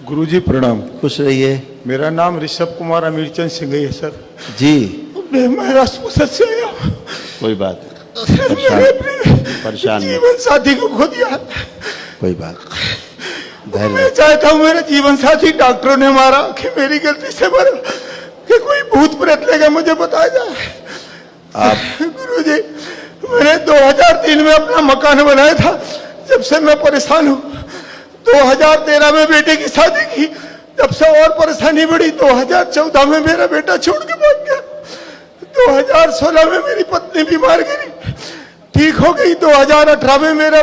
गुरुजी प्रणाम। खुश रहिए मेरा नाम ऋषभ कुमार अमीरचंद सिंह है सर। जी। मैं राजपूत से आया हूँ। कोई बात मैंने अपने परेशान नहीं, जीवन साथी को खो दिया। कोई बात धैर्य मैं चाहता हूँ मेरा जीवन साथी डॉक्टरों ने मारा कि मेरी गलती से मरा, कि कोई भूत प्रेत लेगा मुझे बताया जाए। आप गुरुजी मैंने 2003 में अपना मकान बनाया था। जब से मैं परेशान हूँ। 2013 में बेटे की शादी की, तब से और परेशानी बढ़ी। 2014 में मेरा बेटा छोड़ के भाग गया। 2016 में मेरी पत्नी बीमार गिरी, ठीक हो गई। 2018 में मेरा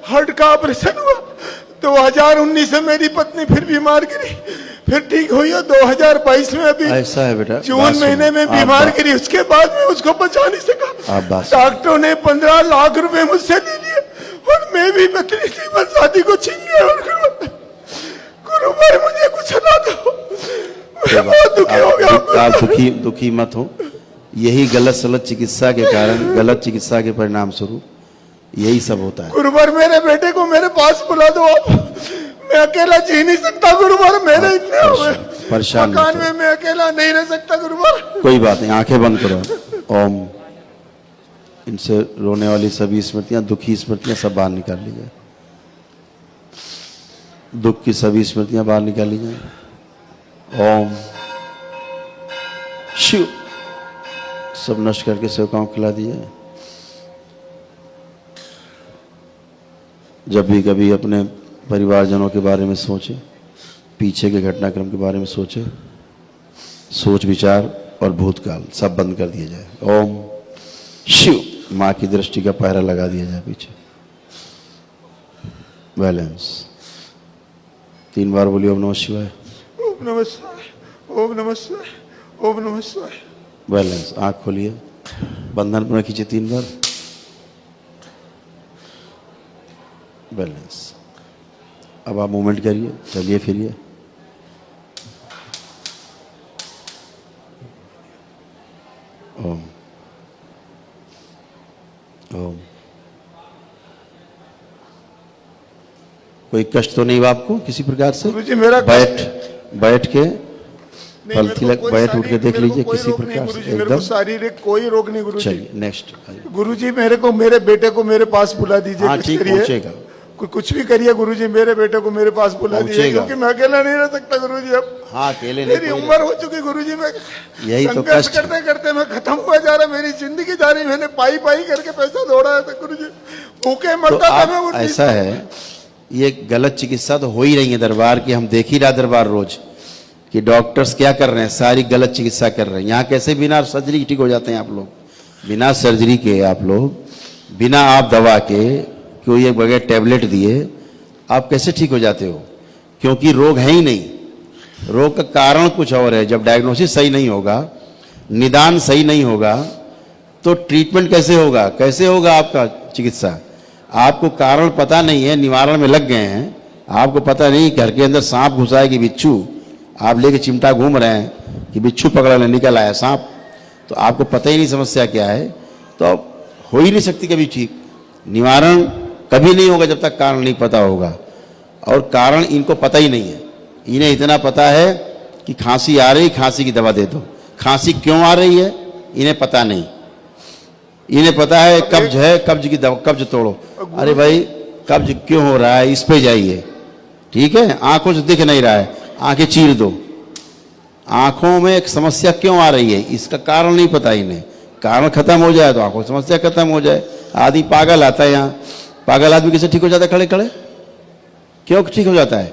हार्ट का ऑपरेशन हुआ। 2019 में मेरी पत्नी फिर बीमार गिरी, फिर ठीक हुई। 2022 में अभी ऐसा है बेटा, जून महीने में बीमार गिरी। उसके बाद में उसको बचा नहीं सका। डॉक्टरों ने 15 लाख रुपए मुझसे ले लिए और मैं भी अपनी जीवन साथी को छीन लिया। गुरु भाई मुझे कुछ ना दो, मैं बहुत दुखी हो गया। आप दुखी मत हो। यही गलत सलत चिकित्सा के कारण, गलत चिकित्सा के परिणाम स्वरूप यही सब होता है। गुरुवर मेरे बेटे को मेरे पास बुला दो आप। मैं अकेला जी नहीं सकता गुरुवर, मेरे इतने हो गए। परेशान मकान में मैं अकेला नहीं रह सकता गुरुवर। कोई बात नहीं, आंखें बंद करो। ओम। इनसे रोने वाली सभी स्मृतियां, दुखी स्मृतियां सब बाहर निकाल ली जाए। दुख की सभी स्मृतियां बाहर निकाली जाए। ओम शिव। सब नष्ट करके सेवकाओं को खिला दिया। जब भी कभी अपने परिवारजनों के बारे में सोचे, पीछे के घटनाक्रम के बारे में सोचे, सोच विचार और भूतकाल सब बंद कर दिया जाए। ओम शिव। माँ की दृष्टि का पहरा लगा दिया जाए पीछे। बैलेंस 3 बार बोलिए ओम नमः शिवाय। ओम नमः शिवाय, ओम नमः शिवाय, ओम नमः शिवाय। बैलेंस। आंख खोलिए, बंधन पुनः खींचिए 3 बार। बैलेंस। अब आप मूवमेंट करिए, चलिए फिरिए। ओम ओम। कोई कष्ट तो नहीं हुआ आपको किसी प्रकार से? गुरुजी मेरा बैठ के फलतिलक बैठ उठ के देख लीजिए किसी प्रकार से एकदम शारीरिक कोई रोग नहीं गुरुजी। चलिए नेक्स्ट। गुरुजी मेरे बेटे को मेरे पास बुला दीजिए। हाँ ठीक, पहुंचेगा। कुछ भी करिए गुरुजी, मेरे बेटे को मेरे पास बुला दीजिए, क्योंकि मैं अकेला नहीं रह सकता गुरुजी। अब हाँ अकेले नहीं, मेरी उम्र हो चुकी गुरुजी। मैं यही तो कष्ट करते करते मैं खत्म हुआ जा रहा। मेरी जिंदगी जा रही। मैंने पाई करके पैसा दौड़ाया था गुरुजी, भूखे मरता था मैं। ऐसा है, ये गलत चिकित्सा तो हो ही रही है दरबार की। हम देख ही रहा दरबार रोज कि डॉक्टर्स क्या कर रहे हैं, सारी गलत चिकित्सा कर रहे हैं। यहाँ कैसे बिना सर्जरी ठीक हो जाते हैं आप लोग, बिना सर्जरी के आप लोग, बिना आप दवा के, कोई एक बगैर टैबलेट दिए आप कैसे ठीक हो जाते हो? क्योंकि रोग है ही नहीं, रोग का कारण कुछ और है। जब डायग्नोसिस सही नहीं होगा, निदान सही नहीं होगा, तो ट्रीटमेंट कैसे होगा? कैसे होगा आपका चिकित्सा? आपको कारण पता नहीं है, निवारण में लग गए हैं, आपको पता नहीं घर के अंदर सांप घुसा है कि बिच्छू, आप लेके चिमटा घूम रहे हैं कि बिच्छू पकड़ा ले निकल आया सांप, तो आपको पता ही नहीं समस्या क्या है, तो हो ही नहीं सकती कभी ठीक। निवारण कभी नहीं होगा जब तक कारण नहीं पता होगा, और कारण इनको पता ही नहीं है। इन्हें इतना पता है कि खांसी आ रही, खांसी की दवा दे दो। खांसी क्यों आ रही है इन्हें पता नहीं। इन्हें पता है कब्ज है, कब्ज की दवा, कब्ज तोड़ो। अरे भाई कब्ज क्यों हो रहा है, इस पे जाइए, ठीक है। आंखों से दिख नहीं रहा है, आंखें चीर दो। आंखों में एक समस्या क्यों आ रही है, इसका कारण नहीं पता इन्हें। कारण खत्म हो जाए तो आंखों की समस्या खत्म हो जाए। आदमी पागल आता है यहाँ, पागल आदमी कैसे ठीक हो जाता है? खड़े खड़े क्यों ठीक हो जाता है?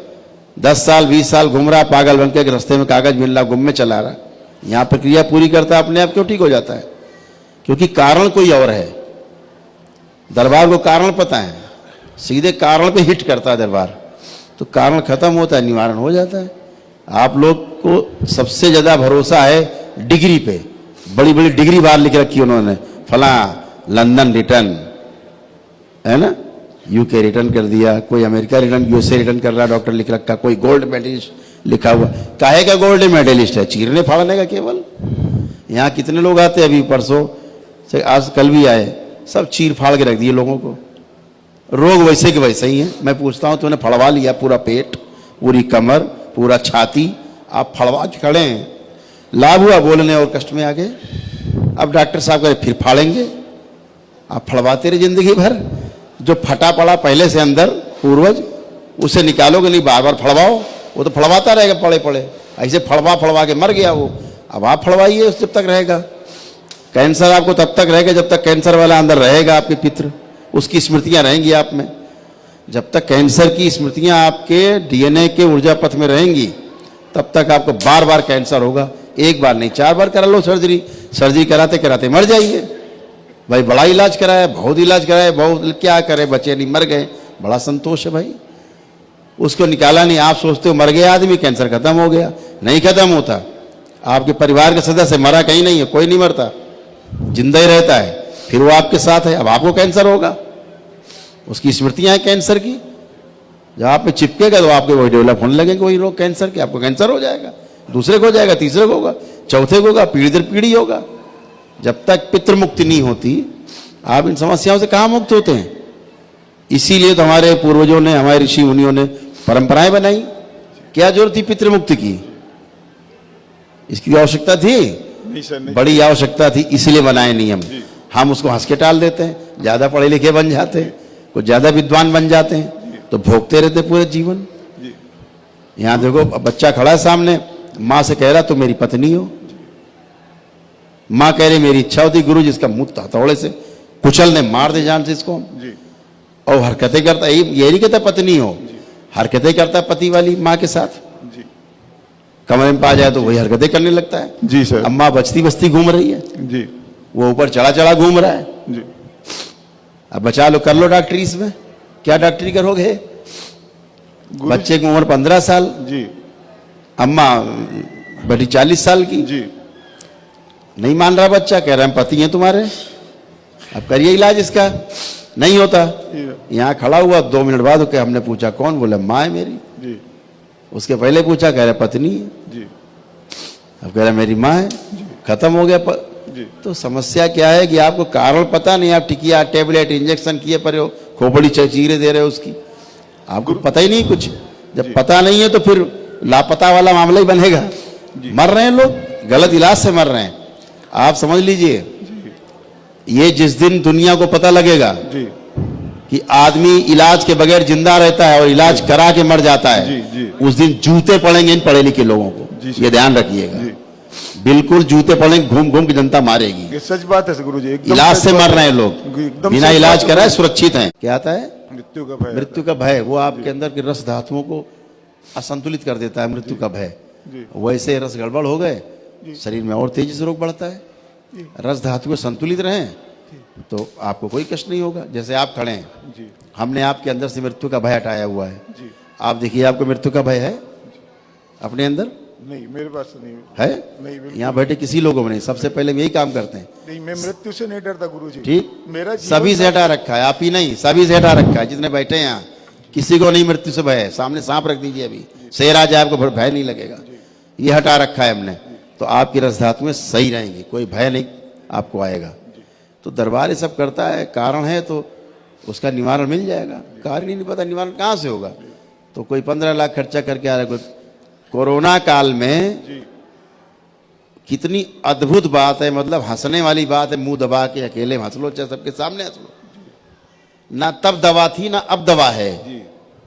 10 साल 20 साल घूम रहा पागल बन के, रास्ते में कागज मिल रहा, गुम में चला रहा, यहाँ प्रक्रिया पूरी करता अपने आप क्यों ठीक हो जाता है? क्योंकि कारण कोई और है। दरबार को कारण पता है, सीधे कारण पे हिट करता है दरबार, तो कारण खत्म होता है, निवारण हो जाता है। आप लोग को सबसे ज्यादा भरोसा है डिग्री पे। बड़ी बड़ी डिग्री बाहर लिख रखी उन्होंने, फला लंदन रिटर्न है ना, यूके रिटर्न कर दिया, कोई अमेरिका रिटर्न, यूएसए रिटर्न कर रहा डॉक्टर लिख रखा, कोई गोल्ड मेडलिस्ट लिखा हुआ। काहे का गोल्ड मेडलिस्ट है? चीरने फाड़ने का केवल। यहाँ कितने लोग आते अभी परसों से, आज कल भी आए, सब चीर फाड़ के रख दिए लोगों को। रोग वैसे के वैसे ही है। मैं पूछता हूँ तूने फड़वा लिया पूरा पेट, पूरी कमर, पूरा छाती आप फड़वा के खड़े हैं, लाभ हुआ, बोलने और कष्ट में आ गए। अब डॉक्टर साहब कहे फिर फाड़ेंगे, आप फड़वाते रहे जिंदगी भर। जो फटा पड़ा पहले से अंदर पूर्वज, उसे निकालोगे नहीं, बार बार फड़वाओ, वो तो फड़वाता रहेगा पड़े पड़े, ऐसे फड़वा के मर गया वो। अब आप फड़वाइए, जब तक रहेगा। कैंसर आपको तब तक रहेगा जब तक कैंसर वाला अंदर रहेगा, आपके पितृ, उसकी स्मृतियां रहेंगी आप में। जब तक कैंसर की स्मृतियां आपके डीएनए के ऊर्जा पथ में रहेंगी, तब तक आपको बार बार कैंसर होगा। एक बार नहीं, 4 बार करा लो सर्जरी, सर्जरी कराते कराते मर जाइए। भाई बड़ा इलाज कराया, बहुत इलाज कराया, बहुत क्या करे, बचे नहीं, मर गए, बड़ा संतोष है भाई। उसको निकाला नहीं, आप सोचते हो मर गया आदमी, कैंसर खत्म हो गया, नहीं खत्म होता। आपके परिवार के सदस्य मरा कहीं नहीं है, कोई नहीं मरता, जिंदा ही रहता है, फिर वो आपके साथ है। अब आपको कैंसर होगा, उसकी स्मृतियां हैं कैंसर की, जब आप में चिपकेगा तो आपके वही डेवलप होने लगेंगे वही रोग कैंसर के। आपको कैंसर हो जाएगा, दूसरे को हो जाएगा, तीसरे को होगा, चौथे को होगा, पीढ़ी दर पीढ़ी होगा। जब तक पितृ मुक्ति नहीं होती, आप इन समस्याओं से कहाँ मुक्त होते हैं। इसीलिए तो हमारे पूर्वजों ने, हमारे ऋषि मुनियों ने परंपराएं बनाई। क्या जरूरत थी पितृ मुक्ति की, इसकी आवश्यकता थी? नहीं सर, नहीं। बड़ी आवश्यकता थी, इसीलिए बनाए नियम। हम उसको हंस के टाल देते हैं, ज्यादा पढ़े लिखे बन जाते हैं, कुछ ज्यादा विद्वान बन जाते हैं, तो भोगते रहते पूरे जीवन। यहाँ देखो, बच्चा खड़ा है सामने, माँ से कह रहा तुम मेरी पत्नी हो, माँ कह रही मेरी इच्छा होती गुरु जिसका मुंह हथौड़े से कुचल ने मार दे जान से इसको, और हरकतें करता, ये नहीं कहता पत्नी हो, हरकतें करता पति वाली माँ के साथ। कमरे में पा जाए तो वही हरकतें करने लगता है। जी सर। अम्मा बचती बचती घूम रही है, जी, वो ऊपर चढ़ा चढ़ा घूम रहा है। जी, अब बचा लो, कर लो डॉक्टरी, इसमें क्या डॉक्टरी करोगे? बच्चे की उम्र 15 साल, जी, अम्मा बड़ी 40 साल की। जी, नहीं मान रहा बच्चा, कह रहा है पति हैं तुम्हारे, अब करिए इलाज इसका। नहीं होता, यहाँ खड़ा हुआ, 2 मिनट बाद क्या हमने पूछा कौन, बोले माँ है मेरी। जी, उसके पहले पूछा, कह रहा पत्नी है। जी, अब कह रहा मेरी माँ है, खत्म हो गया। जी। तो समस्या क्या है कि आपको कारण पता नहीं, आप टिकिया टेबलेट इंजेक्शन किए पड़े हो, खोपड़ी चीरे दे रहे हो उसकी, आपको पता ही नहीं कुछ। जब पता नहीं है तो फिर लापता वाला मामला ही बनेगा। मर रहे हैं लोग, गलत इलाज से मर रहे हैं। आप समझ लीजिए, ये जिस दिन दुनिया को पता लगेगा जी, कि आदमी इलाज के बगैर जिंदा रहता है और इलाज करा के मर जाता है, जी, जी। उस दिन जूते पड़ेंगे इन पढ़े लिखे लोगों को, जी, ये ध्यान रखिएगा। जी। बिल्कुल जूते पड़ेंगे, घूम घूम के जनता मारेगी। ये सच बात है गुरु जी, एकदम इलाज सच से बात मर है। रहे हैं लोग, एकदम बिना सच इलाज बात है कराए गुरु जी। सुरक्षित हैं। क्या आता है? मृत्यु का भय। मृत्यु का भय, वो आपके अंदर के रस धातुओं को असंतुलित कर देता है, मृत्यु का भय। जी। वैसे रस गड़बड़ हो गए, शरीर में और तेजी से रोग बढ़ता है। रस धातु संतुलित रहें तो आपको कोई कष्ट नहीं होगा। जैसे आप खड़े हैं, जी, हमने आपके अंदर से मृत्यु का भय हटाया हुआ है। जी। आप देखिए, आपको मृत्यु का भय है अपने अंदर? नहीं, मेरे पास नहीं है। नहीं, बिल्कुल यहाँ बैठे किसी लोगों में नहीं, सबसे पहले हम यही काम करते हैं। नहीं, मैं मृत्यु से नहीं डरता गुरु जी। ठीक, मेरा जीवन सभी से हटा रखा है, आप ही नहीं, सभी से हटा रखा है। जितने बैठे हैं यहाँ, किसी को नहीं मृत्यु से भय है। सामने सांप रख दीजिए, अभी शेर आ जाए आपको भय नहीं लगेगा। ये हटा रखा है हमने, तो आपकी रस धातुएं सही रहेंगी, कोई भय नहीं आपको आएगा। तो दरबार ये सब करता है, कारण है तो उसका निवारण मिल जाएगा। कारण ही नहीं पता निवारण कहाँ से होगा। तो कोई 15 लाख खर्चा करके आ रहा है। कोई कोरोना काल में कितनी अद्भुत बात है, मतलब हंसने वाली बात है। मुंह दबा के अकेले हंस लो, चाहे सबके सामने हंस लो। ना तब दवा थी ना अब दवा है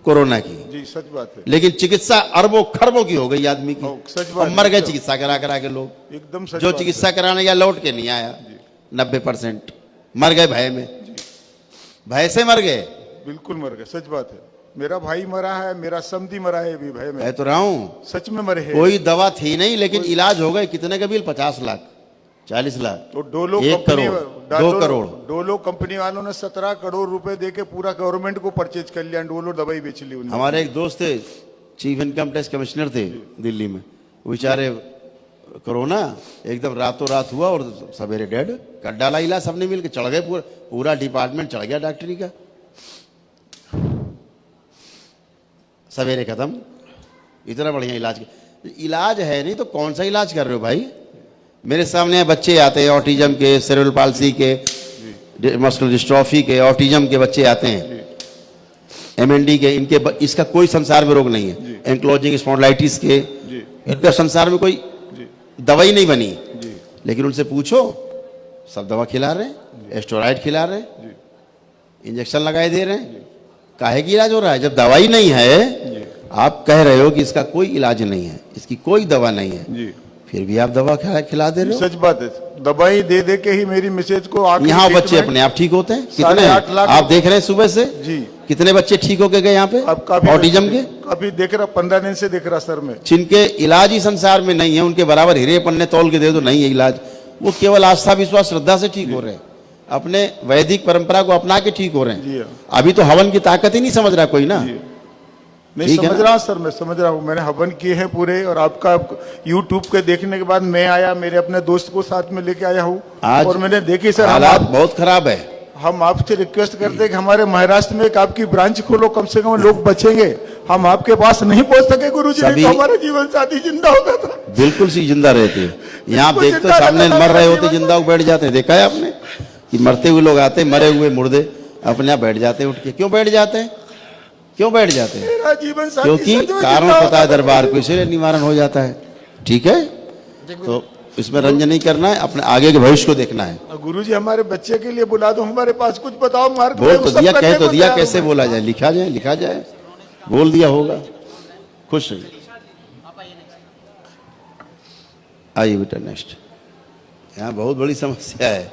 कोरोना की। जी, सच बात है। लेकिन चिकित्सा अरबों खरबों की हो गई आदमी की, सच बात और है। मर गए चिकित्सा करा करा के लोग। एकदम सच जो बात है। चिकित्सा कराने गया लौट के नहीं आया, 90% मर गए भय में, भय से मर गए। बिल्कुल मर गए, सच बात है। मेरा भाई मरा है, मेरा समधी मरा है अभी भय में। कह तो रहा हूं, सच में मरे हैं। कोई दवा थी नहीं, लेकिन इलाज हो गए। कितने का बिल? 50 लाख, 40 लाख, तो Dolo 1 company, crore, 2 crore. Dolo company वालों ने 17 करोड़ रुपए देके पूरा गवर्नमेंट को परचेज कर लिया, डोलो दवाई बेच ली उन्होंने। हमारे एक दोस्त थे, चीफ इनकम टैक्स कमिश्नर थे दिल्ली में, वो बेचारे कोरोना एकदम रातों रात हुआ और सवेरे डेड कर डाला। इलाज सबने मिलकर चढ़ गए, पूरा डिपार्टमेंट चढ़ गया डॉक्टरी का, सवेरे खत्म। इतना बढ़िया इलाज, इलाज है नहीं तो कौन सा इलाज कर रहे हो भाई? मेरे सामने बच्चे आते हैं ऑटिज्म के, सेरेब्रल पाल्सी के, मस्कुलर डिस्ट्रॉफी के, ऑटिज्म के बच्चे आते हैं। MND के, इनके इसका कोई संसार में रोग नहीं है। एंक्लोजिंग स्पॉन्डिलाइटिस के जी इनका संसार में कोई जी दवाई नहीं बनी, जी लेकिन उनसे पूछो सब दवा खिला रहे हैं, स्टेरॉइड खिला रहे हैं, जी इंजेक्शन लगाए दे रहे हैं। काहे की इलाज हो रहा है जब दवाई नहीं है? जी आप कह रहे हो कि इसका कोई इलाज नहीं है, इसकी कोई दवा नहीं है, जी फिर भी आप दवा खिला दे रहे हो। सच बात है, दवाई दे दे के ही मेरी मिसेज को आखिरी यहाँ बच्चे ट्रीटमेंट- अपने आप ठीक होते हैं। कितने 8.5 हैं? लाख आप देख रहे हैं सुबह से जी कितने बच्चे ठीक होके गए यहाँ पे अब काफी ऑटिज्म के, अभी देख रहा 15 दिन से देख रहा सर में। जिनके इलाज ही संसार में नहीं है, उनके बराबर हीरे पन्ने तौल के दे दो, नहीं है इलाज। वो केवल आस्था विश्वास श्रद्धा से ठीक हो रहे हैं, अपने वैदिक परंपरा को अपना के ठीक हो रहे जी हैं। हाँ। अभी तो हवन की ताकत ही नहीं समझ रहा कोई ना। जी। नहीं ठीक है समझ ना? रहा हूँ सर, मैं समझ रहा हूँ, मैंने हवन किए हैं पूरे, और आपका YouTube के देखने के बाद मैं आया, मेरे अपने दोस्त को साथ में लेके आया हूँ आज और मैंने देखी सर। हालात बहुत खराब है। हम आपसे रिक्वेस्ट करते हैं कि हमारे महाराष्ट्र में एक आपकी ब्रांच खोलो, कम से कम लोग बचेंगे। हम आपके पास नहीं पहुंच सके गुरुजी, नहीं सभी- तो हमारा जीवन साथी जिंदा होता था। बिल्कुल सी जिंदा रहती है। यहाँ आप बिल्कुल देखते हो जिंदा सामने रहता मर रहे था होते, जीवन। जिंदा बैठ जाते हैं। देखा है आपने कि मरते हुए लोग आते हैं, मरे हुए मुर्दे अपने आप बैठ जाते हैं उठ के। क्यों बैठ जाते हैं? क्यों बैठ जाते हैं? मेरा जीवन साथी क्योंकि सच में कारण जिंदा पता होता है था। दरबार को, इसीलिए निवारण हो जाता है। ठीक है, तो इसमें रंज नहीं करना है, अपने आगे के भविष्य को देखना है। गुरुजी हमारे बच्चे के लिए बुला दो, हमारे पास कुछ बताओ मार्ग। बोल तो दिया, कह तो दिया, कैसे बोला जाए? लिखा जाए, लिखा जाए, बोल दिया होगा। खुश रहिए। आइए बेटा नेक्स्ट। यहाँ बहुत बड़ी समस्या है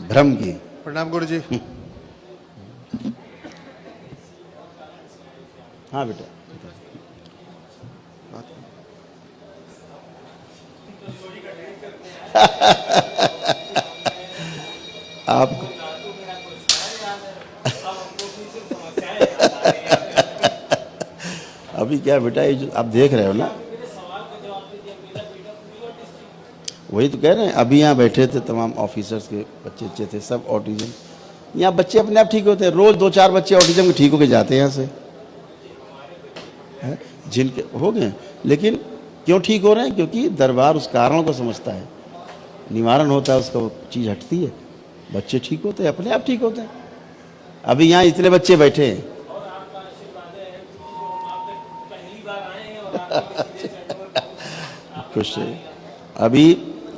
भ्रम की। प्रणाम गुरुजी। हाँ बेटा, आप अभी क्या बेटा, ये जो आप देख रहे हो ना, वही तो कह रहे हैं। अभी यहाँ बैठे थे तमाम ऑफिसर्स के बच्चे अच्छे थे, सब ऑटिज्म। यहाँ बच्चे अपने आप ठीक होते हैं, रोज 2-4 बच्चे ऑटिज्म के ठीक होके जाते हैं यहाँ से, जिनके हो गए। लेकिन क्यों ठीक हो रहे हैं? क्योंकि दरबार उस कारण को समझता है, निवारण होता है उसका, वो चीज़ हटती है, बच्चे ठीक होते हैं, अपने आप ठीक होते हैं। अभी यहाँ इतने बच्चे बैठे हैं, खुश है। अभी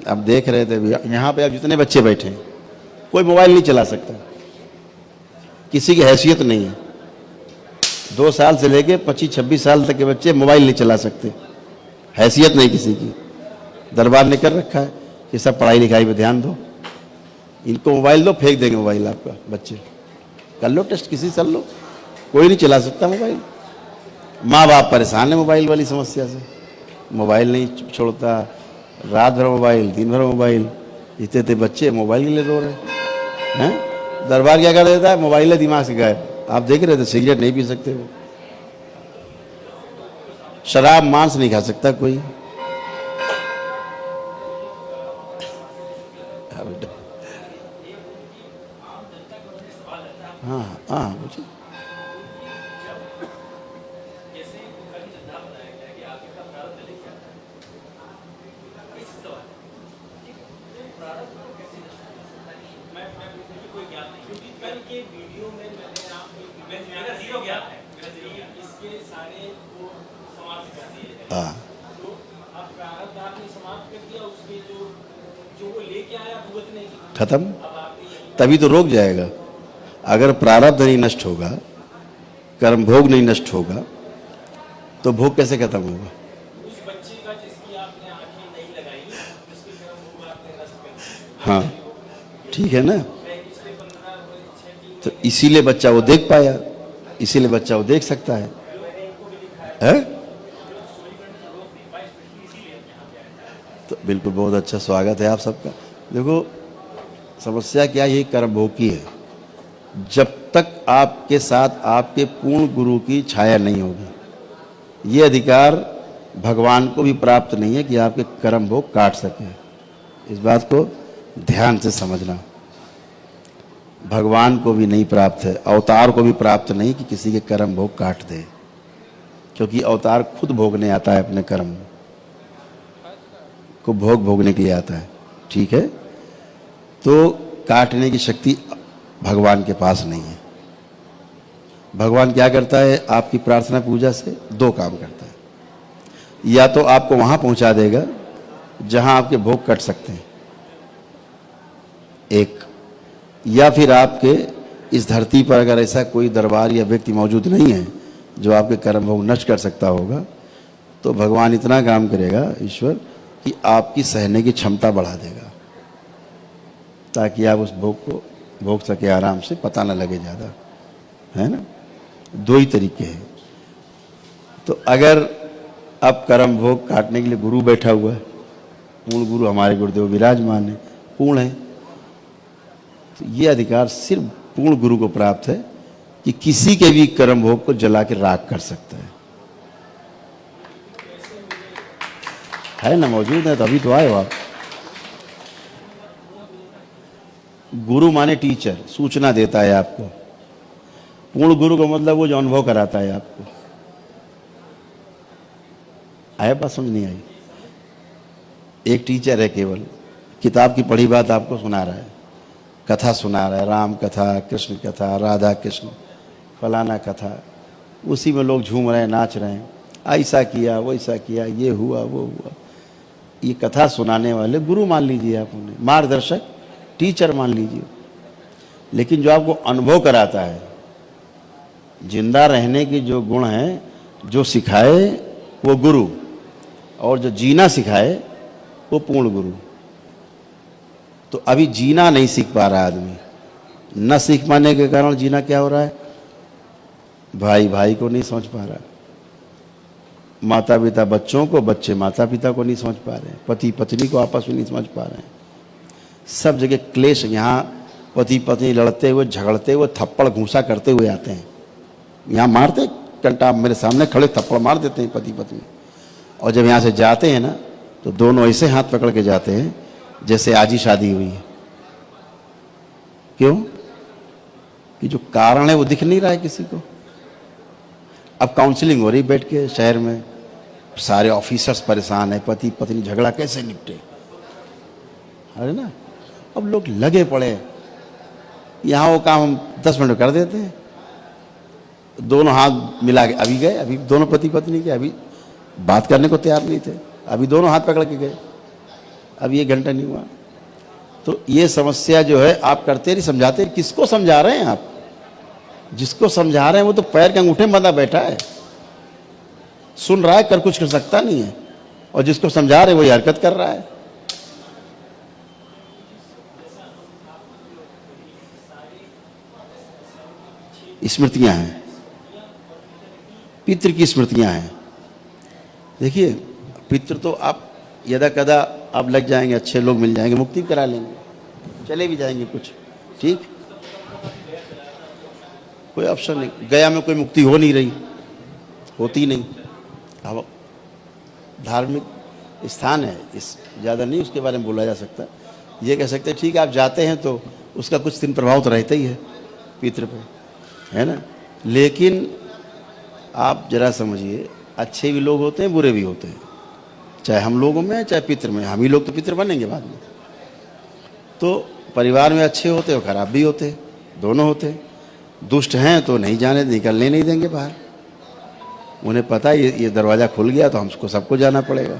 अब देख रहे थे, यहाँ पे अब जितने बच्चे बैठे हैं, कोई मोबाइल नहीं चला सकता, किसी की हैसियत नहीं है। 2 साल से लेके 25-26 साल तक के बच्चे मोबाइल नहीं चला सकते, हैसियत नहीं किसी की। दरबार ने कर रखा है कि सब पढ़ाई लिखाई पे ध्यान दो, इनको मोबाइल दो, फेंक देंगे मोबाइल आपका। बच्चे कर लो टेस्ट, किसी से कर लो, कोई नहीं चला सकता मोबाइल। माँ बाप परेशान है मोबाइल वाली समस्या से, मोबाइल नहीं छोड़ता, रात भर मोबाइल, दिन भर मोबाइल। इतने बच्चे मोबाइल के लिए रो रहे हैं। दरबार क्या कर देता है? मोबाइल है दिमाग से गायब। आप देख रहे थे, सिगरेट नहीं पी सकते वो, शराब मांस नहीं खा सकता कोई। हाँ हाँ मुझे हाँ खत्म, तभी तो रोक जाएगा। अगर प्रारब्ध नहीं नष्ट होगा, कर्म भोग नहीं नष्ट होगा, तो भोग कैसे खत्म होगा? हाँ ठीक है ना, तो इसीलिए बच्चा वो देख पाया, इसीलिए बच्चा वो देख सकता है, है? तो बिल्कुल बहुत अच्छा स्वागत है आप सबका। देखो समस्या क्या, ये कर्म भोग की है। जब तक आपके साथ आपके पूर्ण गुरु की छाया नहीं होगी, ये अधिकार भगवान को भी प्राप्त नहीं है कि आपके कर्म भोग काट सके। इस बात को ध्यान से समझना। भगवान को भी नहीं प्राप्त है, अवतार को भी प्राप्त नहीं कि किसी के कर्म भोग काट दे, क्योंकि अवतार खुद भोगने आता है, अपने कर्म को भोग भोगने के लिए आता है। ठीक है, तो काटने की शक्ति भगवान के पास नहीं है। भगवान क्या करता है आपकी प्रार्थना पूजा से? दो काम करता है। या तो आपको वहां पहुंचा देगा जहां आपके भोग कट सकते हैं, एक, या फिर आपके इस धरती पर अगर ऐसा कोई दरबार या व्यक्ति मौजूद नहीं है जो आपके कर्म भोग नष्ट कर सकता होगा, तो भगवान इतना काम करेगा ईश्वर कि आपकी सहने की क्षमता बढ़ा देगा, ताकि आप उस भोग को भोग सके आराम से, पता ना लगे ज़्यादा, है ना। दो ही तरीके हैं। तो अगर अब कर्म भोग काटने के लिए गुरु बैठा हुआ है, पूर्ण गुरु हमारे गुरुदेव विराजमान है, पूर्ण है, तो ये अधिकार सिर्फ पूर्ण गुरु को प्राप्त है कि किसी के भी कर्म भोग को जला के राख कर सकता है ना। मौजूद है तो अभी तो आए हो आप। गुरु माने टीचर, सूचना देता है आपको। पूर्ण गुरु का मतलब वो जो अनुभव कराता है आपको। आया बात समझ नहीं आई? एक टीचर है, केवल किताब की पढ़ी बात आपको सुना रहा है, कथा सुना रहा है, राम कथा, कृष्ण कथा, राधा कृष्ण, फलाना कथा, उसी में लोग झूम रहे हैं, नाच रहे हैं, ऐसा किया वैसा किया, ये हुआ वो हुआ। ये कथा सुनाने वाले गुरु मान लीजिए आप उन्हें, मार्गदर्शक टीचर मान लीजिए। लेकिन जो आपको अनुभव कराता है, जिंदा रहने के जो गुण हैं, जो सिखाए वो गुरु, और जो जीना सिखाए वो पूर्ण गुरु। तो अभी जीना नहीं सीख पा रहा आदमी। न सीख पाने के कारण जीना क्या हो रहा है? भाई भाई को नहीं समझ पा रहा, माता पिता बच्चों को, बच्चे माता पिता को नहीं समझ पा रहे, पति पत्नी को आपस में नहीं समझ पा रहे हैं। सब जगह क्लेश। यहाँ पति पत्नी लड़ते हुए, झगड़ते हुए, थप्पड़ घूंसा करते हुए आते हैं। यहाँ मारते कंटा, मेरे सामने खड़े थप्पड़ मार देते हैं पति पत्नी। और जब यहाँ से जाते हैं ना, तो दोनों ऐसे हाथ पकड़ के जाते हैं जैसे आज ही शादी हुई है। क्यों? कि जो कारण है वो दिख नहीं रहा है किसी को। अब काउंसलिंग हो रही बैठ के शहर में, सारे ऑफिसर्स परेशान है, पति पत्नी झगड़ा कैसे निपटे, अरे ना। अब लोग लगे पड़े, यहाँ वो काम हम 10 मिनट में कर देते हैं। दोनों हाथ मिला के अभी गए, अभी दोनों पति पत्नी के अभी बात करने को तैयार नहीं थे, अभी दोनों हाथ पकड़ के गए, अभी 1 घंटा नहीं हुआ। तो ये समस्या जो है आप करते नहीं, समझाते। किसको समझा रहे हैं आप? जिसको समझा रहे हैं वो तो पैर के अंगूठे में बंधा बैठा है, सुन रहा है, कर कुछ कर सकता नहीं है। और जिसको समझा रहे हैं वही हरकत कर रहा है। स्मृतियां हैं, पितृ की स्मृतियां हैं। देखिए, पितृ तो आप यदा कदा आप लग जाएंगे, अच्छे लोग मिल जाएंगे, मुक्ति करा लेंगे, चले भी जाएंगे कुछ, ठीक, कोई ऑप्शन नहीं। गया में कोई मुक्ति हो नहीं रही, होती नहीं। अब धार्मिक स्थान है, इस ज़्यादा नहीं उसके बारे में बोला जा सकता। ये कह सकते हैं ठीक है, आप जाते हैं तो उसका कुछ दिन प्रभाव तो रहता ही है पितृ पे, है ना। लेकिन आप जरा समझिए, अच्छे भी लोग होते हैं, बुरे भी होते हैं, चाहे हम लोगों में चाहे पितृ में। हम ही लोग तो पितृ बनेंगे बाद में। तो परिवार में अच्छे होते और खराब भी होते, दोनों होते। दुष्ट हैं तो नहीं जाने, निकलने नहीं देंगे बाहर। उन्हें पता है ये दरवाज़ा खुल गया तो हमको सबको जाना पड़ेगा,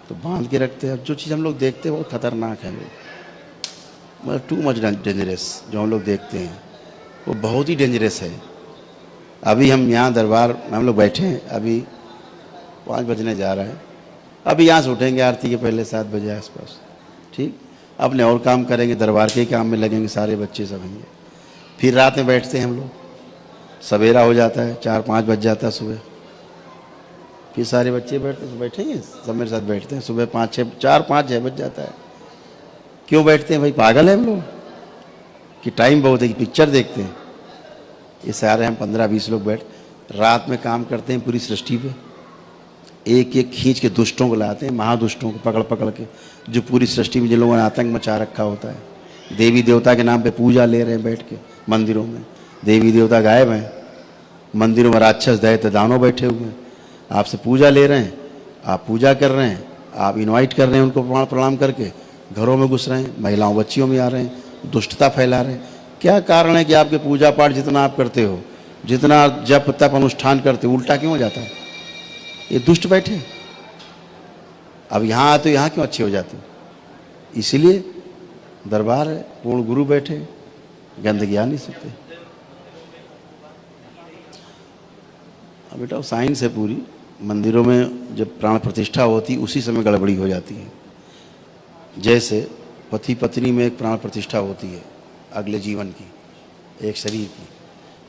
तो बांध के रखते हैं। जो चीज़ हम लोग देखते हैं बहुत खतरनाक है, मतलब टू मच डेंजरस। जो हम लोग देखते हैं वो बहुत ही डेंजरस है। अभी हम यहाँ दरबार में हम लोग बैठे हैं, अभी 5 बजने जा रहा है। अभी यहाँ से उठेंगे आरती के पहले 7 बजे आसपास, ठीक। अपने और काम करेंगे, दरबार के काम में लगेंगे, सारे बच्चे सब हैं। फिर रात में बैठते हैं हम लोग, सवेरा हो जाता है, 4-5 बज जाता है सुबह। फिर सारे बच्चे बैठेंगे, सब मेरे साथ बैठते हैं। सुबह 4-5-6 बज जाता है। क्यों बैठते हैं भाई? पागल है हम लोग कि टाइम बहुत है कि पिक्चर देखते हैं। ये सारे हम 15-20 लोग बैठ रात में काम करते हैं पूरी सृष्टि पे। एक एक खींच के दुष्टों को लाते हैं, महादुष्टों को पकड़ पकड़ के, जो पूरी सृष्टि में जिन लोगों ने आतंक मचा रखा होता है। देवी देवता के नाम पे पूजा ले रहे हैं बैठ के मंदिरों में। देवी देवता गायब हैं, मंदिरों में राक्षस दैत्य दानव बैठे हुए हैं। आपसे पूजा ले रहे हैं, आप पूजा कर रहे हैं, आप इनवाइट कर रहे हैं उनको, प्रणाम करके घरों में घुस रहे हैं, महिलाओं बच्चियों में आ रहे हैं, दुष्टता फैला रहे हैं। क्या कारण है कि आपके पूजा पाठ जितना आप करते हो, जितना जप तप अनुष्ठान करते उल्टा क्यों हो जाता है? ये दुष्ट बैठे, अब यहाँ आते तो यहाँ क्यों अच्छे हो जाते? इसीलिए दरबार है, पूर्ण गुरु बैठे, गंदगी आ नहीं सकते। अब बेटा साइंस है पूरी, मंदिरों में जब प्राण प्रतिष्ठा होती उसी समय गड़बड़ी हो जाती है। जैसे पति पत्नी में एक प्राण प्रतिष्ठा होती है अगले जीवन की, एक शरीर की,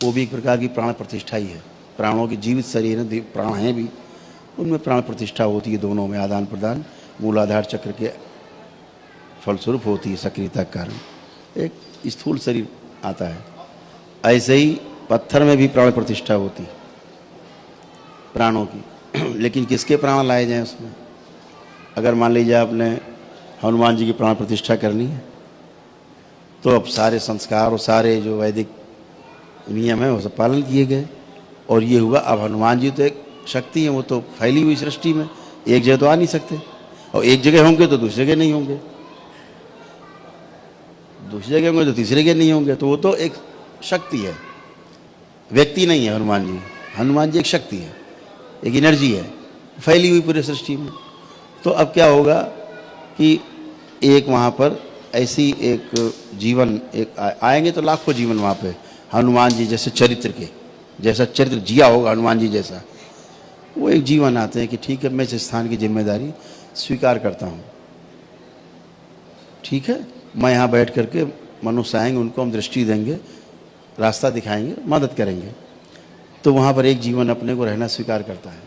वो भी एक प्रकार की प्राण प्रतिष्ठा ही है। प्राणों की जीवित शरीर है, प्राण हैं भी, उनमें प्राण प्रतिष्ठा होती है, दोनों में आदान प्रदान मूलाधार चक्र के फलस्वरूप होती है, सक्रियता के कारण एक स्थूल शरीर आता है। ऐसे ही पत्थर में भी प्राण प्रतिष्ठा होती है प्राणों की। लेकिन किसके प्राण लाए जाएं उसमें? अगर मान लीजिए आपने हनुमान जी की प्राण प्रतिष्ठा करनी है तो अब सारे संस्कार और सारे जो वैदिक नियम है वो सब पालन किए गए, और ये हुआ। अब हनुमान जी तो एक शक्ति है, वो तो फैली हुई सृष्टि में, एक जगह तो आ नहीं सकते, और एक जगह होंगे तो दूसरी जगह नहीं होंगे, दूसरी जगह होंगे तो तीसरी जगह नहीं होंगे। तो वो तो एक शक्ति है, व्यक्ति नहीं है हनुमान जी। हनुमान जी एक शक्ति है, एक एनर्जी है, फैली हुई पूरी सृष्टि में। तो अब क्या होगा कि एक वहाँ पर ऐसी एक जीवन एक आएंगे तो लाखों जीवन वहाँ पे हनुमान जी जैसे चरित्र के, जैसा चरित्र जिया होगा हनुमान जी जैसा, वो एक जीवन आते हैं कि ठीक है मैं इस स्थान की जिम्मेदारी स्वीकार करता हूँ, ठीक है मैं यहाँ बैठ करके, मनुष्य आएंगे उनको हम दृष्टि देंगे, रास्ता दिखाएंगे, मदद करेंगे। तो वहाँ पर एक जीवन अपने को रहना स्वीकार करता है।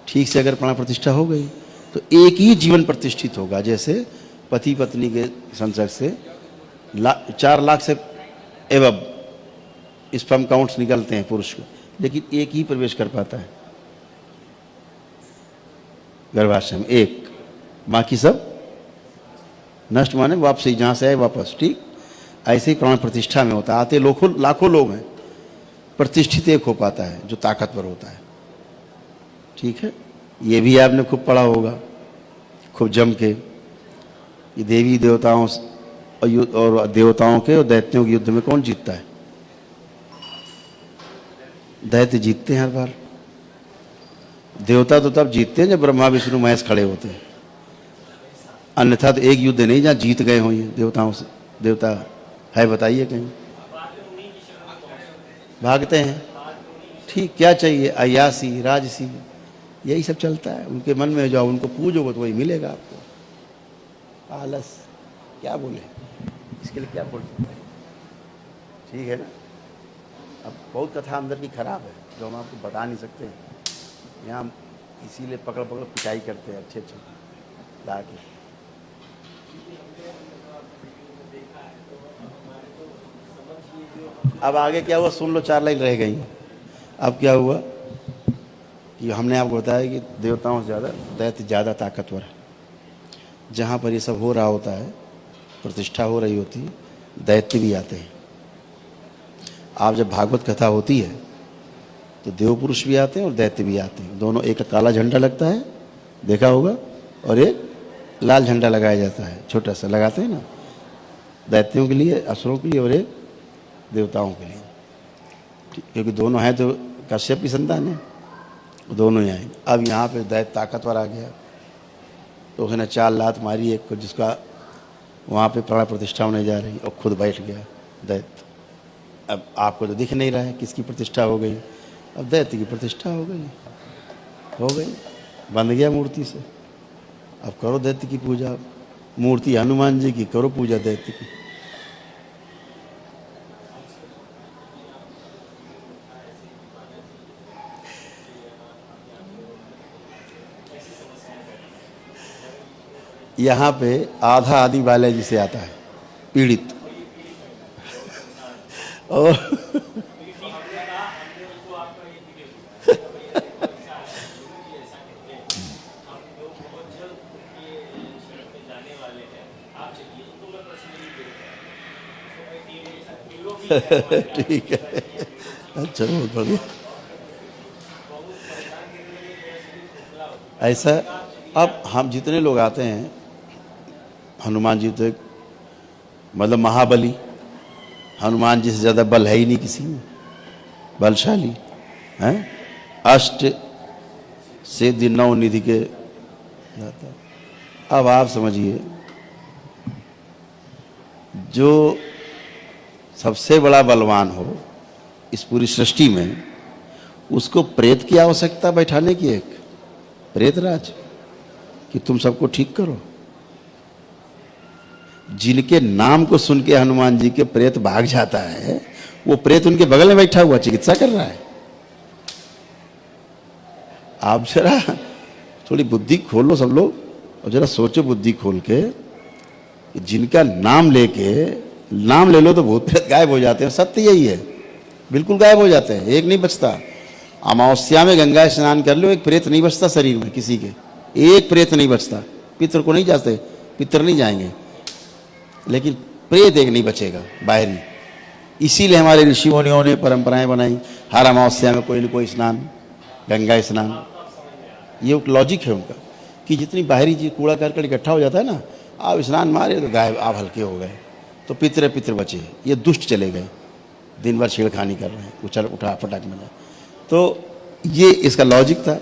ठीक से अगर प्राण प्रतिष्ठा हो गई तो एक ही जीवन प्रतिष्ठित होगा। जैसे पति पत्नी के संसर्ग से 4 लाख से एवं स्पर्म काउंट्स निकलते हैं पुरुष को, लेकिन एक ही प्रवेश कर पाता है गर्भाशय में, एक, बाकी सब नष्ट, माने वापसी जहाँ से आए वापस। ठीक ऐसे ही प्राण प्रतिष्ठा में होता है, आते लाखों लोग हैं, प्रतिष्ठित एक हो पाता है जो ताकतवर होता है। ठीक है, ये भी आपने खूब पढ़ा होगा, खूब जम के, ये देवी देवताओं और देवताओं के और दैत्यों के युद्ध में कौन जीतता है? दैत्य जीतते हैं हर बार। देवता तो तब जीतते हैं जब ब्रह्मा विष्णु महेश खड़े होते हैं, अन्यथा तो एक युद्ध नहीं जहाँ जीत गए हों ये देवताओं से। देवता है बताइए कहीं? भागते हैं। ठीक, क्या चाहिए? अयासी राजसी यही सब चलता है उनके मन में। जाओ उनको पूजोगे तो वही मिलेगा आपको। आलस क्या बोले इसके लिए, क्या बोल सकते हैं? ठीक है ना। अब बहुत कथा अंदर की खराब है जो हम आपको बता नहीं सकते, यहाँ इसीलिए पकड़ पकड़ पिटाई करते हैं अच्छे ला के। अब आगे क्या हुआ सुन लो, 4 लाइन रह गई। अब क्या हुआ कि हमने आपको बताया कि देवताओं से ज़्यादा दैत्य ज़्यादा ताकतवर है। जहाँ पर ये सब हो रहा होता है, प्रतिष्ठा हो रही होती है, दैत्य भी आते हैं। आप जब भागवत कथा होती है तो देव पुरुष भी आते हैं और दैत्य भी आते हैं। दोनों, एक काला झंडा लगता है देखा होगा, और एक लाल झंडा लगाया जाता है, छोटा सा लगाते हैं ना, दैत्यों के लिए, असुरों के लिए, और एक देवताओं के लिए। क्योंकि दोनों हैं तो कश्यप की संतान है, दोनों ही आएंगे। अब यहाँ पे दैत्य ताकतवर आ गया तो उसने 4 लात मारी एक को, जिसका वहाँ पे प्राण प्रतिष्ठा होने जा रही, और खुद बैठ गया दैत्य। अब आपको तो दिख नहीं रहा है किसकी प्रतिष्ठा हो गई, अब दैत्य की प्रतिष्ठा हो गई, बन गया मूर्ति से। अब करो दैत्य की पूजा, मूर्ति हनुमान जी की, करो पूजा दैत्य की। यहाँ पे आधा आदि बालाजी से आता है, पीड़ित। और ठीक है, अच्छा बहुत बढ़िया। ऐसा अब हम जितने लोग आते हैं, हनुमान जी तो एक मतलब महाबली, हनुमान जी से ज़्यादा बल है ही नहीं किसी में। बलशाली हैं, अष्ट सिद्धि नौ निधि के दाता। अब आप समझिए, जो सबसे बड़ा बलवान हो इस पूरी सृष्टि में, उसको प्रेत की आवश्यकता बैठाने की, एक प्रेतराज, कि तुम सबको ठीक करो। जिनके नाम को सुन के हनुमान जी के प्रेत भाग जाता है, वो प्रेत उनके बगल में बैठा हुआ चिकित्सा कर रहा है। आप जरा थोड़ी बुद्धि खोलो सब लोग, और जरा सोचो बुद्धि खोल के, जिनका नाम ले लो तो भूत प्रेत गायब हो जाते हैं। सत्य यही है, बिल्कुल गायब हो जाते हैं, एक नहीं बचता। अमावस्या में गंगा स्नान कर लो, एक प्रेत नहीं बचता शरीर में किसी के, एक प्रेत नहीं बचता। पितर को नहीं जाते, पितर नहीं जाएंगे, लेकिन प्रेत एक नहीं बचेगा बाहरी। इसीलिए हमारे ऋषि मुनियों ने परंपराएं बनाई, हर अमावस्या में कोई न कोई स्नान, गंगा स्नान। ये एक लॉजिक है उनका कि जितनी बाहरी चीज कूड़ा करकट इकट्ठा हो जाता है ना, आप स्नान मारे तो गायब, आप हल्के हो गए, तो पितर बचे। ये दुष्ट चले गए, दिन भर छेड़खानी कर रहे हैं, उठा फटाक में। तो ये इसका लॉजिक था।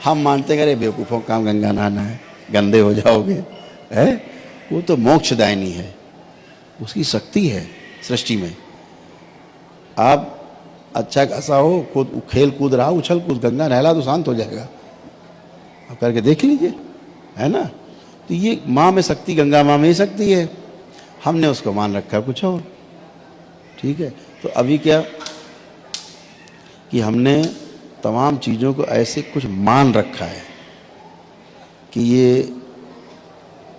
हम मानते हैं अरे बेवकूफ़ों काम गंगा नहाना है, गंदे हो जाओगे, है वो तो मोक्षदायिनी है, उसकी शक्ति है सृष्टि में। आप अच्छा खासा हो, खुद खेल कूद रहा, उछल कूद, गंगा नहला तो शांत हो जाएगा। आप करके देख लीजिए, है ना। तो ये माँ में शक्ति, गंगा माँ में ही शक्ति है, हमने उसको मान रखा कुछ और। ठीक है, तो अभी क्या कि हमने तमाम चीज़ों को ऐसे कुछ मान रखा है कि ये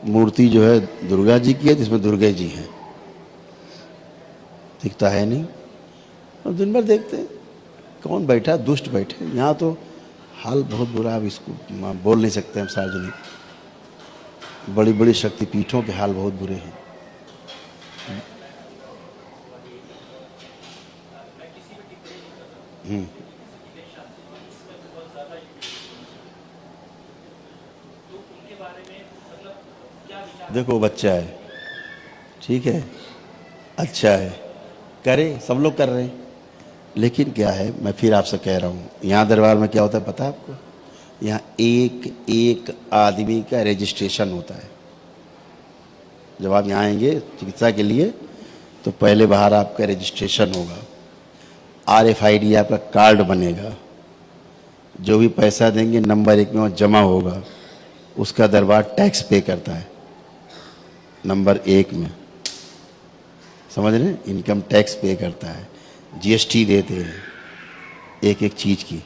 मूर्ति जो है दुर्गा जी की है, जिसमें दुर्गा जी हैं, दिखता है नहीं। और दिन भर देखते हैं कौन बैठा, दुष्ट बैठे। यहाँ तो हाल बहुत बुरा, अब इसको बोल नहीं सकते हम सार्वजनिक। बड़ी बड़ी शक्तिपीठों के हाल बहुत बुरे हैं। देखो बच्चा है, ठीक है, अच्छा है, करे, सब लोग कर रहे हैं, लेकिन क्या है, मैं फिर आपसे कह रहा हूँ, यहाँ दरबार में क्या होता है पता है आपको? यहाँ एक एक आदमी का रजिस्ट्रेशन होता है। जब आप यहाँ आएंगे चिकित्सा के लिए, तो पहले बाहर आपका रजिस्ट्रेशन होगा, RFID आपका कार्ड बनेगा, जो भी पैसा देंगे नंबर 1 में वो जमा होगा, उसका दरबार टैक्स पे करता है नंबर 1 में, समझ रहे हैं? इनकम टैक्स पे करता है, GST देते हैं एक एक चीज़ की।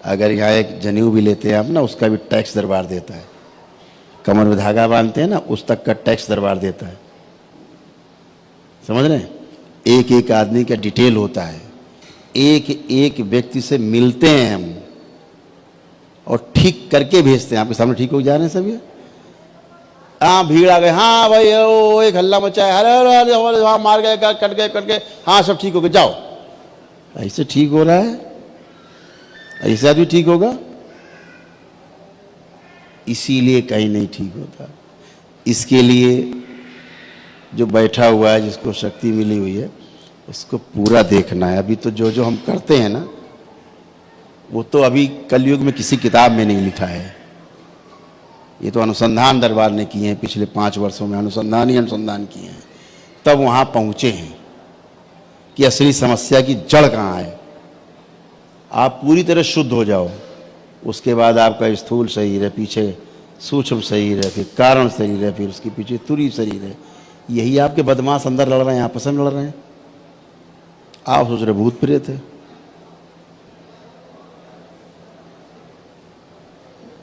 अगर यहाँ एक जनेऊ भी लेते हैं आप ना, उसका भी टैक्स दरबार देता है। कमर में धागा बांधते हैं ना, उस तक का टैक्स दरबार देता है, समझ रहे हैं? एक एक आदमी का डिटेल होता है, एक एक व्यक्ति से मिलते हैं हम और ठीक करके भेजते हैं। आपके सामने ठीक हो जा रहे हैं सब ये? हाँ, भीड़ आ गए, हाँ भाई ओ एक हल्ला मचा है, अरे हाँ मार गए, कट गए, हाँ सब ठीक हो गए, जाओ। ऐसे ठीक हो रहा है? ऐसा भी ठीक होगा? इसीलिए कहीं नहीं ठीक होता। इसके लिए जो बैठा हुआ है, जिसको शक्ति मिली हुई है, उसको पूरा देखना है। अभी तो जो हम करते हैं ना, वो तो अभी कलयुग में किसी किताब में नहीं लिखा है। ये तो अनुसंधान दरबार ने किए हैं, पिछले 5 वर्षों में अनुसंधान किए हैं, तब वहाँ पहुँचे हैं कि असली समस्या की जड़ कहाँ है। आप पूरी तरह शुद्ध हो जाओ, उसके बाद आपका स्थूल शरीर है, पीछे सूक्ष्म शरीर है, फिर कारण शरीर है, फिर उसके पीछे तुरी शरीर है। यही आपके बदमाश अंदर लड़ रहे हैं, आपस में लड़ रहे हैं। आप सोच रहे भूत प्रेत है।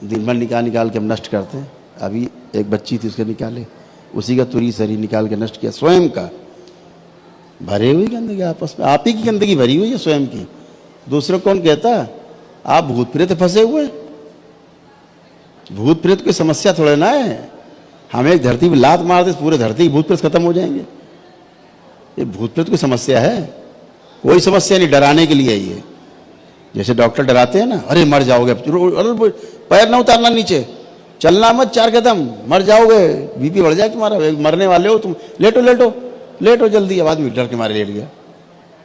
दिन भर निकाल के हम नष्ट करते हैं। अभी एक बच्ची थी, उसके निकाले, उसी का तुरी शरीर निकाल के नष्ट किया, स्वयं का। भरे हुई गंदगी आपस में, आप ही की गंदगी भरी हुई है स्वयं की। दूसरों कौन कहता? आप भूत प्रेत फंसे हुए। भूत प्रेत की समस्या थोड़े ना है, हमें एक धरती पर लात मार दे, पूरे धरती भूत प्रेत खत्म हो जाएंगे। ये भूत प्रेत की समस्या है, कोई समस्या नहीं, डराने के लिए है ये। जैसे डॉक्टर डराते हैं ना, अरे मर जाओगे, अरे पैर ना उतारना नीचे, चलना मत 4 कदम, मर जाओगे, बीपी बढ़ जाए तुम्हारा, मरने वाले हो तुम, लेटो जल्दी। अब आदमी डर के मारे लेट गया,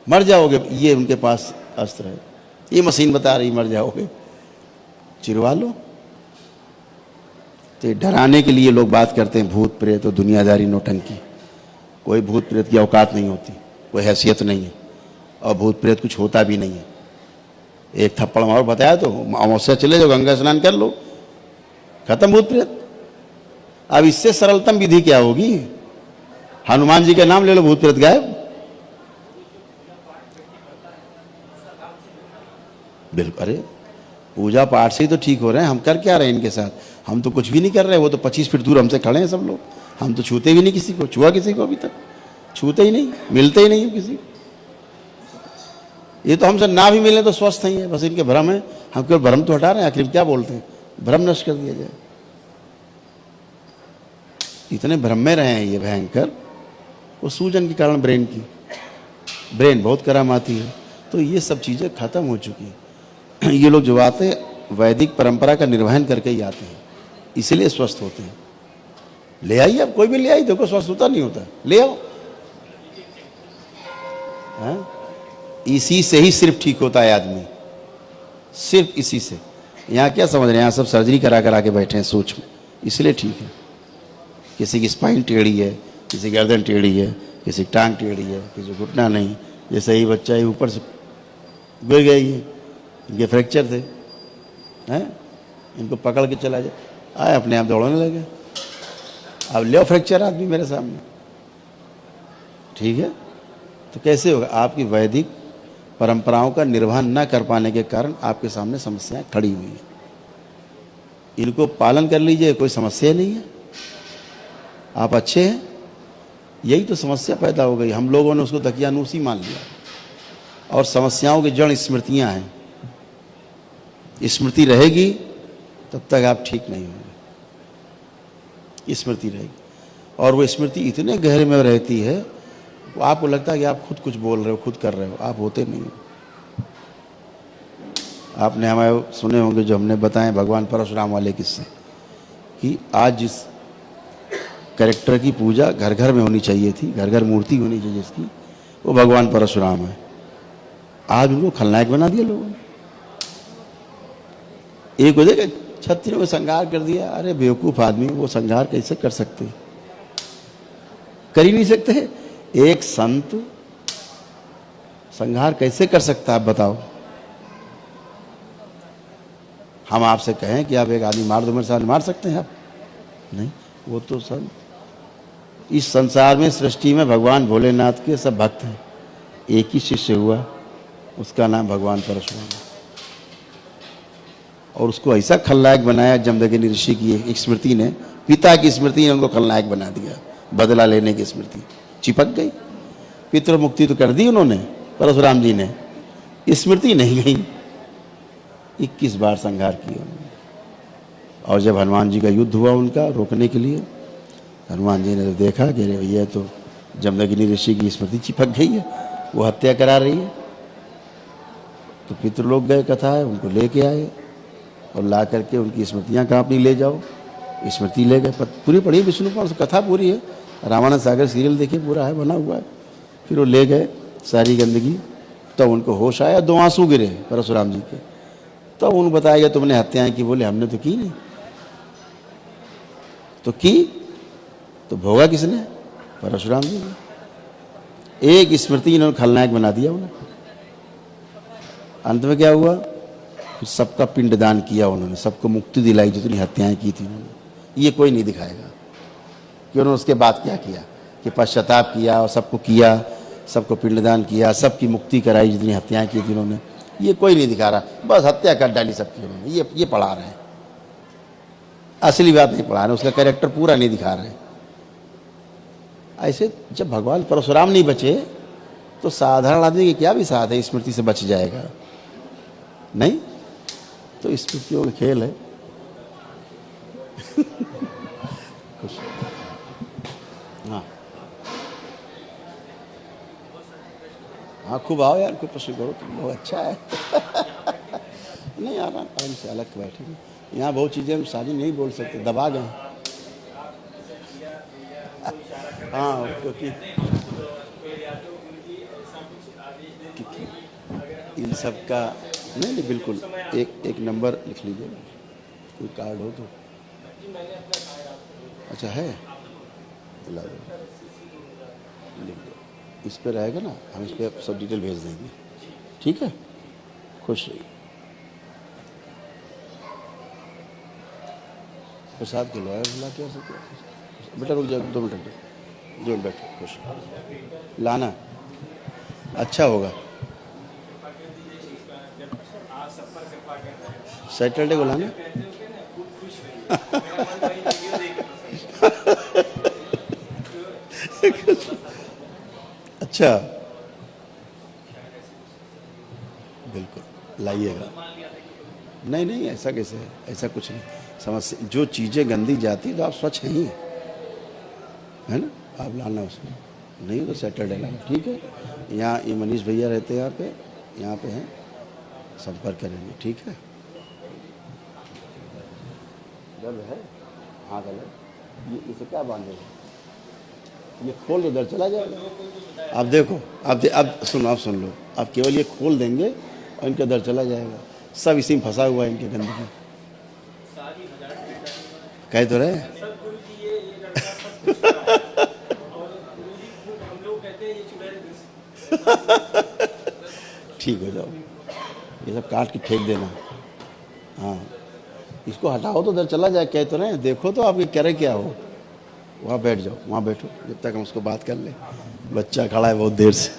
मर जाओगे। ये उनके पास अस्त्र है। ये मशीन बता रही मर जाओगे, चिरवा लो। तो डराने के लिए लोग बात करते हैं भूत प्रेत और दुनियादारी नौटंकी। कोई भूत प्रेत की औकात नहीं होती, कोई हैसियत नहीं है, और भूत प्रेत कुछ होता भी नहीं है। एक थप्पड़ मारो बताया तो अमावस्या चले जाओ, गंगा स्नान कर लो, खत्म भूत प्रेत। अब इससे सरलतम विधि क्या होगी? हनुमान जी का नाम ले लो, भूत प्रेत गायब। बिल्कुल, अरे पूजा पाठ से ही तो ठीक हो रहे हैं। हम कर क्या रहे हैं इनके साथ? हम तो कुछ भी नहीं कर रहे। वो तो 25 फीट दूर हमसे खड़े हैं सब लोग। हम तो छूते भी नहीं किसी को, छुआ किसी को अभी तक, छूते ही नहीं, मिलते ही नहीं किसी। ये तो हमसे ना भी मिले तो स्वस्थ ही है, बस इनके भ्रम है। हम केवल भ्रम तो हटा रहे हैं, आखिर क्या बोलते हैं, भ्रम नष्ट कर दिया जाए। इतने भ्रम में रहे हैं ये भयंकर। वो सूजन के कारण ब्रेन बहुत करामाती है। तो ये सब चीज़ें खत्म हो चुकी हैं। ये लोग जो आते वैदिक परंपरा का निर्वहन करके ही आते हैं, इसलिए स्वस्थ होते हैं। ले आइए, अब कोई भी ले आई, देखो स्वस्थ होता नहीं होता, ले आओ। हाँ? इसी से ही सिर्फ ठीक होता है आदमी, सिर्फ इसी से। यहाँ क्या समझ रहे हैं? यहाँ सब सर्जरी करा के बैठे हैं सूक्ष्म, इसलिए ठीक है। किसी की स्पाइन टेढ़ी है, किसी की गर्दन टेढ़ी है, किसी की टांग टेढ़ी है, किसी को घुटना नहीं। जैसे ही बच्चा ही ऊपर से गिर गया, इनके फ्रैक्चर थे, हैं, इनको पकड़ के चला जाए, आए अपने आप दौड़ने लगे। अब ले फ्रैक्चर आदमी मेरे सामने, ठीक है। तो कैसे होगा? आपकी वैदिक परंपराओं का निर्वहन न कर पाने के कारण आपके सामने समस्याएं खड़ी हुई हैं। इनको पालन कर लीजिए, कोई समस्या नहीं है, आप अच्छे हैं। यही तो समस्या पैदा हो गई। हम लोगों ने उसको दकियानूसी मान लिया, और समस्याओं की जड़ स्मृतियां हैं। स्मृति रहेगी तब तक आप ठीक नहीं होंगे। स्मृति रहेगी, और वो स्मृति इतने गहरे में रहती है, आपको लगता है कि आप खुद कुछ बोल रहे हो, खुद कर रहे हो, आप होते नहीं हो। आपने हमारे सुने होंगे जो हमने बताए भगवान परशुराम वाले किस्से, कि आज जिस कैरेक्टर की पूजा घर घर में होनी चाहिए थी, घर घर मूर्ति होनी चाहिए जिसकी, वो भगवान परशुराम है। आज उनको खलनायक बना दिया लोगों ने। एक को देखे छत्रियों में संहार कर दिया। अरे बेवकूफ आदमी, वो संहार कैसे कर सकते? कर ही नहीं सकते। एक संत संहार कैसे कर सकता है, आप बताओ? हम आपसे कहें कि आप एक आदमी मार दो, मेरे साथ मार सकते हैं आप? नहीं। वो तो सब इस संसार में, सृष्टि में भगवान भोलेनाथ के सब भक्त हैं। एक ही शिष्य हुआ, उसका नाम भगवान परशुराम है, और उसको ऐसा खलनायक बनाया जमदग्नि ऋषि की एक स्मृति ने, पिता की स्मृति ने उनको खलनायक बना दिया। बदला लेने की स्मृति चिपक गई। पितृ मुक्ति तो कर दी उन्होंने, परशुराम जी ने, स्मृति नहीं गई। 21 बार संहार किया उन्होंने। और जब हनुमान जी का युद्ध हुआ उनका रोकने के लिए, हनुमान जी ने तो देखा कि अरे भैया तो जमदग्नि ऋषि की स्मृति चिपक गई है, वो हत्या करा रही है। तो पितृलोक गए, कथा है, उनको लेके आए और ला करके उनकी स्मृतियाँ कहाँ अपनी ले जाओ, स्मृति ले गए। पूरी पढ़ी विष्णु पुराण, कथा पूरी है, रामानंद सागर सीरियल देखिए, पूरा है, बना हुआ है। फिर वो ले गए सारी गंदगी, तब उनको होश आया, 2 आंसू गिरे परशुराम जी के। तब उनको बताया गया तुमने हत्याएं की। बोले हमने तो की नहीं। तो की तो भोगा किसने? परशुराम जी ने। एक स्मृति इन्होंने खलनायक बना दिया उन्हें। अंत में क्या हुआ? फिर सबका पिंडदान किया उन्होंने, सबको मुक्ति दिलाई जितनी हत्याएं की थी उन्होंने। ये कोई नहीं दिखाएगा कि उन्होंने उसके बाद क्या किया, कि पश्चाताप किया और सबको किया, सबको पिंडदान किया, सबकी मुक्ति कराई जितनी हत्याएं की थी उन्होंने। ये कोई नहीं दिखा रहा, बस हत्या कर डाली सबकी उन्होंने। ये पढ़ा रहे हैं, असली बात नहीं पढ़ा रहे, उसका कैरेक्टर पूरा नहीं दिखा रहे। ऐसे जब भगवान परशुराम नहीं बचे तो साधारण आदमी की क्या भी साथ है, स्मृति से बच जाएगा? नहीं। तो स्मृतियों का खेल है। हाँ हाँ, खूब आओ यार, खूब प्रश्न करो, तुम बहुत अच्छा है। नहीं आराम से अलग बैठेंगे। यहाँ बहुत चीज़ें सारी नहीं बोल सकते, दबा गए। हाँ, क्योंकि इन सब का नहीं नहीं बिल्कुल एक नंबर लिख लीजिए, कोई कार्ड हो तो। अच्छा है, दिला दो, लिख दो, इस पे रहेगा ना, हम इस पे सब डिटेल भेज देंगे, ठीक है। खुश रहिए। प्रसाद के लॉयर बुला के आ सकते, बेटा रुक जाओ 2 मिनट, जो बैठो, खुश लाना अच्छा होगा। सैटरडे को लाना। अच्छा बिल्कुल लाइएगा। नहीं नहीं ऐसा कैसे है, ऐसा कुछ नहीं। समस्या जो चीज़ें गंदी जाती तो आप स्वच्छ हैं ही, है ना, आप लाना उसमें, नहीं तो सैटरडे लाना, ठीक है। यहाँ ये मनीष भैया रहते हैं यहाँ पे हैं, संपर्क करेंगे, ठीक है। दर्द है, हाँ गलत, ये इसे क्या बांधे, ये खोल दो, दर्द चला जाएगा। आप देखो, आप सुनो, आप सुन लो, आप केवल ये खोल देंगे और इनका दर्द चला जाएगा। सब इसी में फंसा हुआ है इनके गंदगी, कह तो रहे। ठीक हो जाओ, ये सब काट के फेंक देना। हाँ इसको हटाओ तो दर्द चला जाए, कह तो रहे। देखो तो आपके करे क्या हो, वहाँ बैठ जाओ, वहाँ बैठो जब तक हम उसको बात कर ले। बच्चा खड़ा है बहुत देर से।